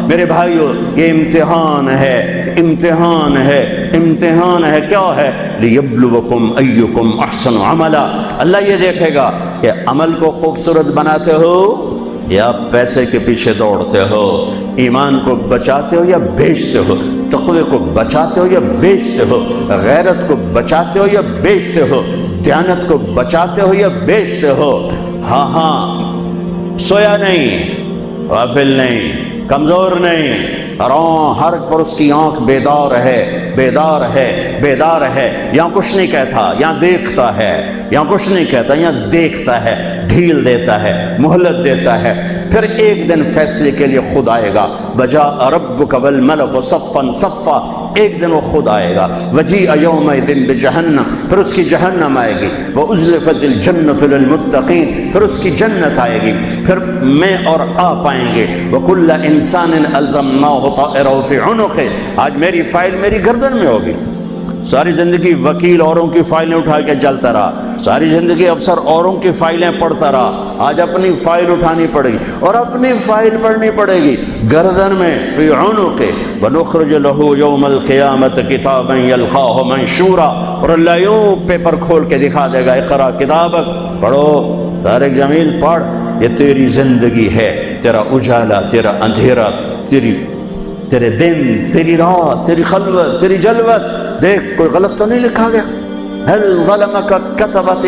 میرے بھائیو یہ امتحان ہے، امتحان ہے، امتحان ہے۔ کیا ہے؟ لیبلوکم ایکم احسن عملا، اللہ یہ دیکھے گا کہ عمل کو خوبصورت بناتے ہو یا پیسے کے پیچھے دوڑتے ہو، ایمان کو بچاتے ہو یا بیچتے ہو، تقوی کو بچاتے ہو یا بیچتے ہو، غیرت کو بچاتے ہو یا بیچتے ہو، دیانت کو بچاتے ہو یا بیچتے ہو۔ ہاں ہاں، سویا نہیں، غافل نہیں، کمزور نہیں، ہر پر اس کی آنکھ بیدار ہے، بیدار ہے، بیدار ہے۔ یہاں کچھ نہیں کہتا، یہاں دیکھتا ہے، یہاں کچھ نہیں کہتا، یہاں دیکھتا ہے، ڈھیل دیتا ہے، مہلت دیتا ہے۔ پھر ایک دن فیصلے کے لیے خود آئے گا، وجاء ربک والملک صفا صفا، ایک دن وہ خود آئے گا۔ وجیء یومئذ بجہنم، پھر اس کی جہنم آئے گی۔ وازلفت الجنۃ للمتقین، پھر اس کی جنت آئے گی۔ پھر میں اور آپ آئیں گے۔ وکل انسان الزمناہ طائرہ فی عنقہ، آج میری فائل میری گردن میں ہوگی۔ ساری زندگی وکیل اوروں کی فائلیں اٹھا کے چلتا رہا، ساری زندگی افسر اوروں کی فائلیں پڑھتا رہا، آج اپنی فائل اٹھانی پڑے گی اور اپنی فائل پڑھنی پڑے گی گردن میں، فی عنقہ۔ ونخرج له یوم القیامۃ کتابا یلقاہ منشورا، اور اللہ یوں پیپر کھول کے دکھا دے گا، اقرا کتابک، پڑھو طارق جمیل پڑھ، یہ تیری زندگی ہے، تیرا اجالا، تیرا اندھیرا، تیرے دن، تیری رات، تیری خلوت، تیری جلوت، دیکھ کوئی غلط تو نہیں لکھا گیا؟ هل ظلمك كتبت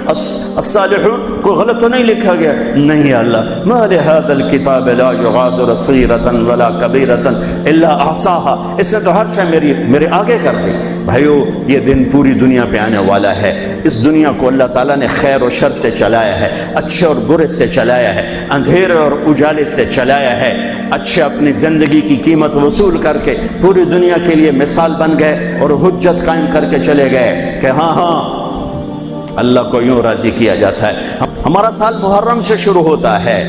الصالحون، کوئی غلط تو نہیں لکھا گیا؟ نہیں اللہ، ما لهذا الكتاب لا يغادر صغيرة ولا كبيرة الا احصاها، اس نے تو ہر شے میرے آگے کر دی۔ بھائیو یہ دن پوری دنیا پہ آنے والا ہے۔ اس دنیا کو اللہ تعالیٰ نے خیر و شر سے چلایا ہے، اچھے اور برے سے چلایا ہے، اندھیرے اور اجالے سے چلایا ہے۔ اچھے اپنی زندگی کی قیمت وصول کر کے پوری دنیا کے لیے مثال بن گئے اور حجت قائم کر کے چلے گئے کہ ہاں ہاں اللہ کو یوں راضی کیا جاتا ہے۔ ہمارا سال محرم سے شروع ہوتا ہے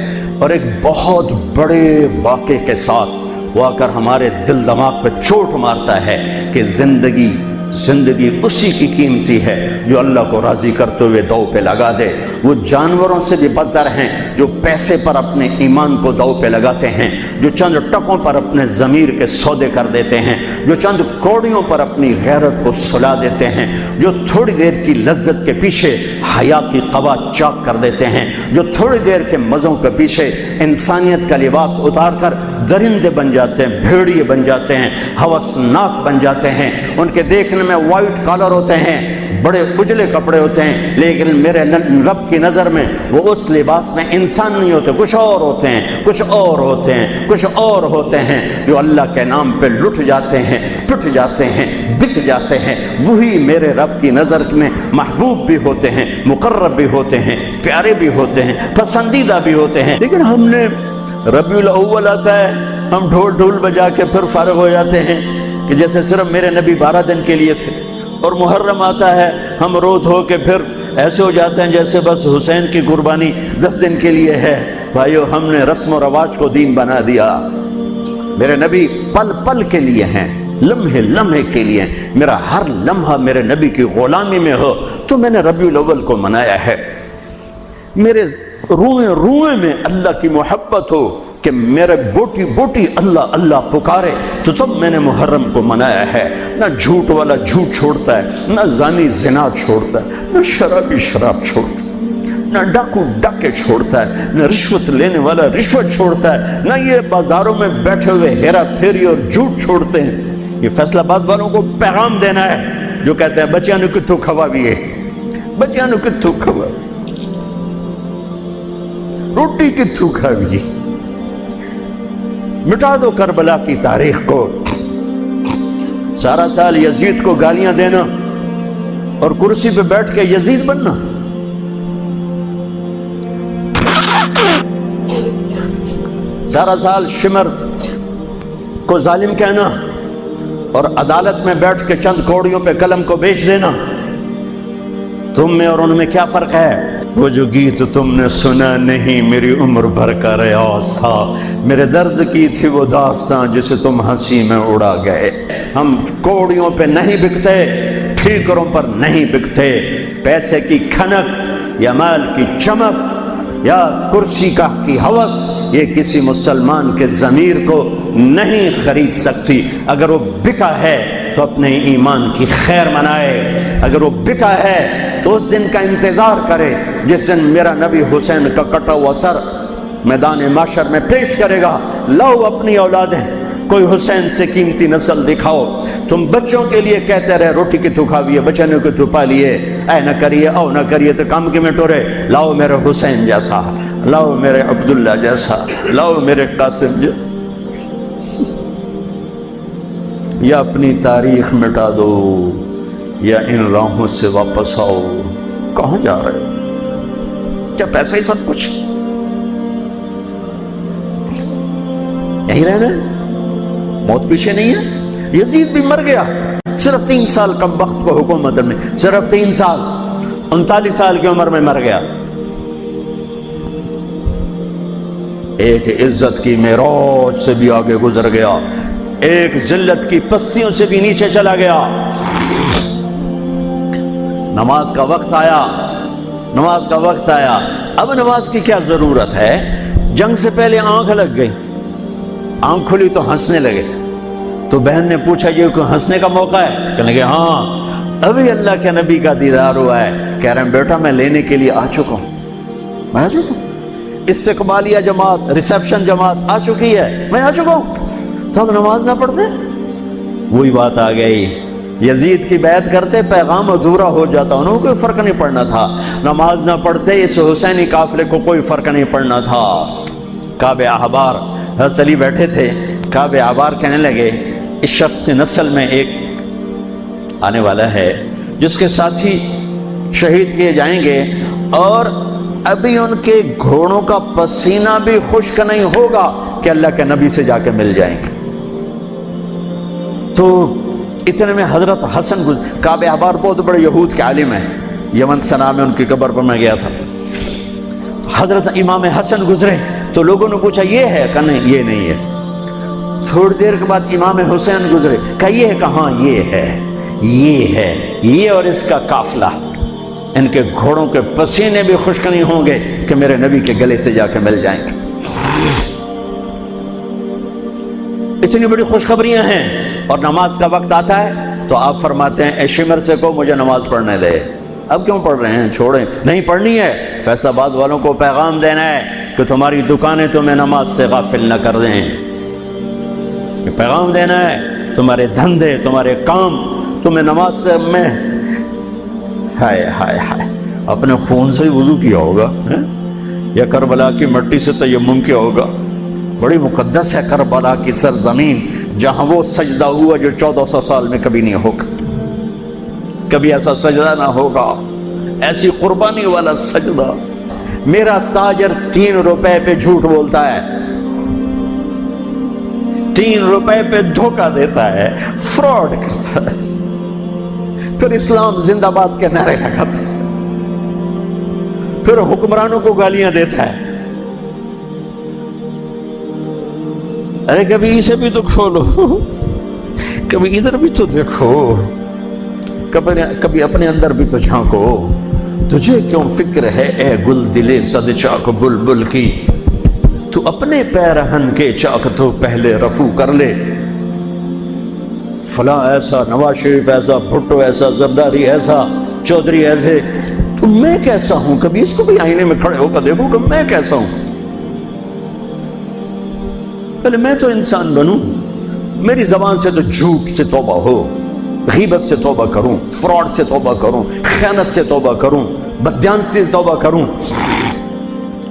اور ایک بہت بڑے واقعے کے ساتھ وہ آ کر ہمارے دل دماغ پہ چوٹ مارتا ہے کہ زندگی اسی کی قیمتی ہے جو اللہ کو راضی کرتے ہوئے دو پہ لگا دے۔ وہ جانوروں سے بھی بدتر ہیں جو پیسے پر اپنے ایمان کو دو پہ لگاتے ہیں، جو چند ٹکوں پر اپنے ضمیر کے سودے کر دیتے ہیں، جو چند کوڑیوں پر اپنی غیرت کو سلا دیتے ہیں، جو تھوڑی دیر کی لذت کے پیچھے حیا کی قبا چاک کر دیتے ہیں، جو تھوڑی دیر کے مزوں کے پیچھے انسانیت کا لباس اتار کر درندے بن جاتے ہیں، بھیڑیے بن جاتے ہیں، ہوسناک بن جاتے ہیں۔ ان کے دیکھنے میں وائٹ کالر ہوتے ہیں، بڑے اجلے کپڑے ہوتے ہیں، لیکن میرے رب کی نظر میں وہ اس لباس میں انسان نہیں ہوتے، کچھ اور ہوتے ہیں، کچھ اور ہوتے ہیں، کچھ اور ہوتے ہیں، جو اللہ کے نام پہ لٹ جاتے ہیں، ٹوٹ جاتے ہیں، بک جاتے ہیں۔ وہی میرے رب کی نظر میں محبوب بھی ہوتے ہیں، مقرب بھی ہوتے ہیں، پیارے بھی ہوتے ہیں، پسندیدہ بھی ہوتے ہیں۔ لیکن ہم نے ربیع الاول آتا ہے، ہم ڈھول بجا کے پھر فارغ ہو جاتے ہیں کہ جیسے صرف میرے نبی 12 دن کے لیے تھے، اور محرم آتا ہے ہم رو دھو کے پھر ایسے ہو جاتے ہیں جیسے بس حسین کی قربانی 10 دن کے لیے ہے۔ بھائیو ہم نے رسم و رواج کو دین بنا دیا۔ میرے نبی پل پل کے لیے ہیں، لمحے لمحے کے لیے، میرا ہر لمحہ میرے نبی کی غلامی میں ہو تو میں نے ربیع الاول کو منایا ہے۔ میرے روئے روئے میں اللہ کی محبت ہو کہ میرے بوٹی بوٹی اللہ اللہ پکارے تو تب میں نے محرم کو منایا ہے۔ نہ جھوٹ والا جھوٹ چھوڑتا ہے، نہ زانی زنا چھوڑتا ہے، نہ شرابی شراب چھوڑتا ہے، نہ ڈاکو ڈاکے چھوڑتا ہے، نہ رشوت لینے والا رشوت چھوڑتا ہے، نہ یہ بازاروں میں بیٹھے ہوئے ہیرا پھیری اور جھوٹ چھوڑتے ہیں۔ یہ فیصلہ آباد والوں کو پیغام دینا ہے جو کہتے ہیں بچیاں نو کتھوں کھوا بھی ہے، بچیاں نو کتھوں کھوا، روٹی کتھوں کھا بھی، مٹا دو کربلا کی تاریخ کو۔ سارا سال یزید کو گالیاں دینا اور کرسی پہ بیٹھ کے یزید بننا، سارا سال شمر کو ظالم کہنا اور عدالت میں بیٹھ کے چند کوڑیوں پہ قلم کو بیچ دینا۔ تم میں اور ان میں کیا فرق ہے؟ وہ جو گیت تم نے سنا نہیں میری عمر بھر کا ریاض تھا، میرے درد کی تھی وہ داستان جسے تم ہنسی میں اڑا گئے۔ ہم کوڑیوں پہ نہیں بکتے، ٹھیکروں پر نہیں بکتے، پیسے کی کھنک یا مال کی چمک یا کرسی کا کی ہوس یہ کسی مسلمان کے ضمیر کو نہیں خرید سکتی۔ اگر وہ بکا ہے تو اپنے ایمان کی خیر منائے، اگر وہ بکا ہے تو اس دن کا انتظار کرے جس دن میرا نبی حسین کا کٹا ہوا سر میدان محشر میں پیش کرے گا۔ لاؤ اپنی اولادیں، کوئی حسین سے قیمتی نسل دکھاؤ۔ تم بچوں کے لیے کہتے رہے روٹی کی تو کھاویے، بچنوں کی تو پالیے، اے نہ کریے او نہ کریے تو کام کی میں ٹورے۔ لاؤ میرے حسین جیسا، لاؤ میرے عبداللہ جیسا، لاؤ میرے قاسم جیسا، یا اپنی تاریخ مٹا دو یا ان راہوں سے واپس آؤ۔ کہاں جا رہے ہو؟ کیا پیسہ ہی سب کچھ؟ یہی رہنا؟ موت پیچھے نہیں ہے؟ یزید بھی مر گیا صرف 3 سال کم وقت کو حکومت میں، صرف 3 سال، 39 سال کی عمر میں مر گیا۔ ایک عزت کی معراج سے بھی آگے گزر گیا، ایک ذلت کی پستیوں سے بھی نیچے چلا گیا۔ نماز کا وقت آیا، نماز کا وقت آیا۔ اب نماز کی کیا ضرورت ہے؟ جنگ سے پہلے آنکھ لگ گئی، آنکھ کھلی تو ہنسنے لگے۔ تو بہن نے پوچھا یہ کوئی ہنسنے کا موقع ہے؟ کہنے لگے ہاں ابھی اللہ کے نبی کا دیدار ہوا ہے۔ کہہ رہے ہیں بیٹا میں لینے کے لیے آ چکا ہوں، میں آ چکا ہوں، استقبالیہ جماعت، ریسیپشن جماعت آ چکی ہے، میں آ چکا ہوں۔ تو ہم نماز نہ پڑھتے؟ وہی بات آ گئی، یزید کی بیعت کرتے پیغام ادھورا ہو جاتا، انہوں کو کوئی فرق نہیں پڑنا تھا۔ نماز نہ پڑھتے اس حسینی قافلے کو کوئی فرق نہیں پڑنا تھا۔ کعب احبار حضرت علی بیٹھے تھے، کعب احبار کہنے لگے اس شخص نسل میں ایک آنے والا ہے جس کے ساتھی شہید کیے جائیں گے اور ابھی ان کے گھوڑوں کا پسینہ بھی خشک نہیں ہوگا کہ اللہ کے نبی سے جا کے مل جائیں گے۔ تو اتنے میں حضرت حسن کعب احبار بہت بڑے یہود کے عالم ہیں، یمن سنا میں ان کی قبر پر میں گیا تھا۔ حضرت امام حسن گزرے تو لوگوں نے پوچھا یہ ہے؟ کہا نہیں یہ نہیں ہے۔ تھوڑی دیر کے بعد امام حسین گزرے، کہا یہ ہے؟ کہاں یہ ہے، یہ ہے، یہ اور اس کا قافلہ، ان کے گھوڑوں کے پسینے بھی خشک نہیں ہوں گے کہ میرے نبی کے گلے سے جا کے مل جائیں گے۔ اتنی بڑی خوشخبریاں ہیں، اور نماز کا وقت آتا ہے تو آپ فرماتے ہیں اے شمر سے کو مجھے نماز پڑھنے دے۔ اب کیوں پڑھ رہے ہیں؟ چھوڑیں، نہیں پڑھنی ہے۔ فیصل آباد والوں کو پیغام دینا ہے کہ تمہاری دکانیں تمہیں نماز سے غافل نہ کر دیں، یہ پیغام دینا ہے، تمہارے دھندے، تمہارے کام تمہیں نماز سے میں ہائے ہائے ہائے اپنے خون سے ہی وضو کیا ہوگا یا کربلا کی مٹی سے تیمم کیا ہوگا۔ بڑی مقدس ہے کربلا کی سرزمین، جہاں وہ سجدہ ہوا جو 1400 سال میں کبھی نہیں ہوگا، کبھی ایسا سجدہ نہ ہوگا، ایسی قربانی والا سجدہ۔ میرا تاجر 3 روپے پہ جھوٹ بولتا ہے، 3 روپے پہ دھوکہ دیتا ہے، فراڈ کرتا ہے، پھر اسلام زندہ باد کے نعرے لگاتا ہے، پھر حکمرانوں کو گالیاں دیتا ہے۔ ارے کبھی اسے بھی تو کھولو، کبھی ادھر بھی تو دیکھو، کبھی اپنے اندر بھی تو جھانکو۔ تجھے کیوں فکر ہے اے گل دلے صد چاک بلبل کی، تو اپنے پیرہن کے چاک تو پہلے رفو کر لے۔ فلاں ایسا، نواز شریف ایسا، بھٹو ایسا، زرداری ایسا، چودھری ایسے، تو میں کیسا ہوں؟ کبھی اس کو بھی آئینے میں کھڑے ہو کر دیکھو کہ میں کیسا ہوں۔ پہلے میں تو انسان بنوں، میری زبان سے تو جھوٹ سے توبہ ہو، غیبت سے توبہ کروں، فراڈ سے توبہ کروں، خیانت سے توبہ کروں، بددیانت سے توبہ کروں۔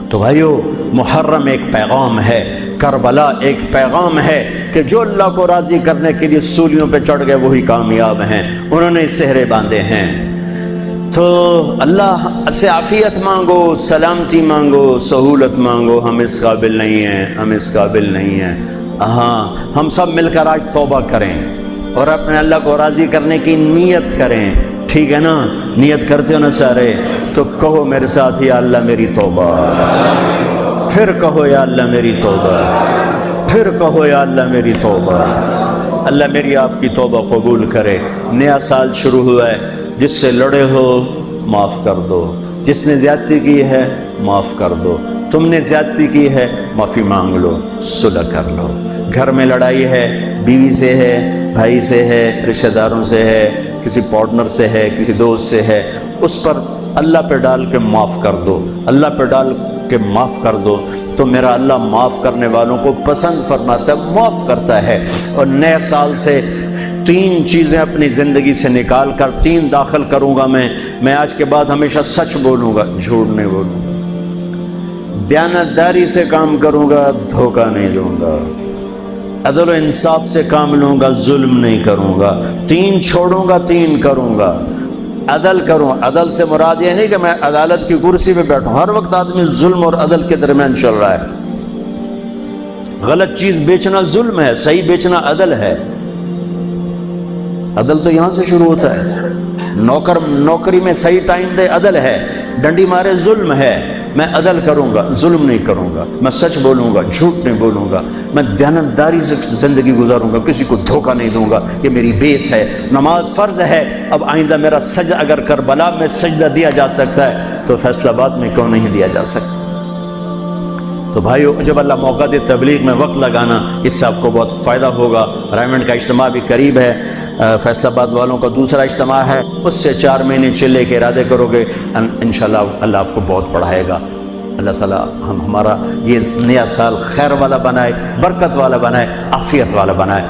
تو بھائیو محرم ایک پیغام ہے، کربلا ایک پیغام ہے کہ جو اللہ کو راضی کرنے کے لیے سولیوں پہ چڑھ گئے وہی کامیاب ہیں، انہوں نے سہرے باندھے ہیں۔ تو اللہ سے عافیت مانگو، سلامتی مانگو، سہولت مانگو۔ ہم اس قابل نہیں ہیں، ہم اس قابل نہیں ہیں۔ ہاں ہم سب مل کر آج توبہ کریں اور اپنے اللہ کو راضی کرنے کی نیت کریں، ٹھیک ہے نا؟ نیت کرتے ہو نا سارے؟ تو کہو میرے ساتھ یا اللہ میری توبہ، پھر کہو یا اللہ میری توبہ، پھر کہو یا اللہ میری توبہ۔ اللہ میری آپ کی توبہ قبول کرے۔ نیا سال شروع ہوا ہے، جس سے لڑے ہو معاف کر دو، جس نے زیادتی کی ہے معاف کر دو، تم نے زیادتی کی ہے معافی مانگ لو، صلح کر لو، گھر میں لڑائی ہے، بیوی سے ہے، بھائی سے ہے، رشتہ داروں سے ہے، کسی پارٹنر سے ہے، کسی دوست سے ہے، اس پر اللہ پہ ڈال کے معاف کر دو، اللہ پہ ڈال کے معاف کر دو، تو میرا اللہ معاف کرنے والوں کو پسند فرماتا ہے، معاف کرتا ہے۔ اور نئے سال سے 3 چیزیں اپنی زندگی سے نکال کر 3 داخل کروں گا میں آج کے بعد ہمیشہ سچ بولوں گا، جھوٹ نہیں بولوں گا، دیانتداری سے کام کروں گا، دھوکہ نہیں دوں گا، عدل و انصاف سے کام لوں گا، ظلم نہیں کروں گا، 3 چھوڑوں گا، 3 کروں گا، عدل کروں۔ عدل سے مراد یہ نہیں کہ میں عدالت کی کرسی پہ بیٹھوں، ہر وقت آدمی ظلم اور عدل کے درمیان چل رہا ہے۔ غلط چیز بیچنا ظلم ہے، صحیح بیچنا عدل ہے۔ عدل تو یہاں سے شروع ہوتا ہے، نوکری میں صحیح ٹائم دے، عدل ہے، ڈنڈی مارے، ظلم ہے۔ میں عدل کروں گا، ظلم نہیں کروں گا، میں سچ بولوں گا، جھوٹ نہیں بولوں گا، میں دیانتداری سے زندگی گزاروں گا، کسی کو دھوکہ نہیں دوں گا، یہ میری بیس ہے۔ نماز فرض ہے، اب آئندہ میرا سجدہ اگر کربلا میں سجدہ دیا جا سکتا ہے تو فیصل آباد میں کیوں نہیں دیا جا سکتا؟ تو بھائیو، جب اللہ موقع دے تبلیغ میں وقت لگانا، اس سے آپ کو بہت فائدہ ہوگا۔ رائمنڈ کا اجتماع بھی قریب ہے، فیصل آباد والوں کا دوسرا اجتماع ہے، اس سے 4 مہینے چلے کے ارادے کرو گے، انشاءاللہ اللہ آپ کو بہت پڑھائے گا۔ اللہ تعالیٰ ہمارا یہ نیا سال خیر والا بنائے، برکت والا بنائے، عافیت والا بنائے۔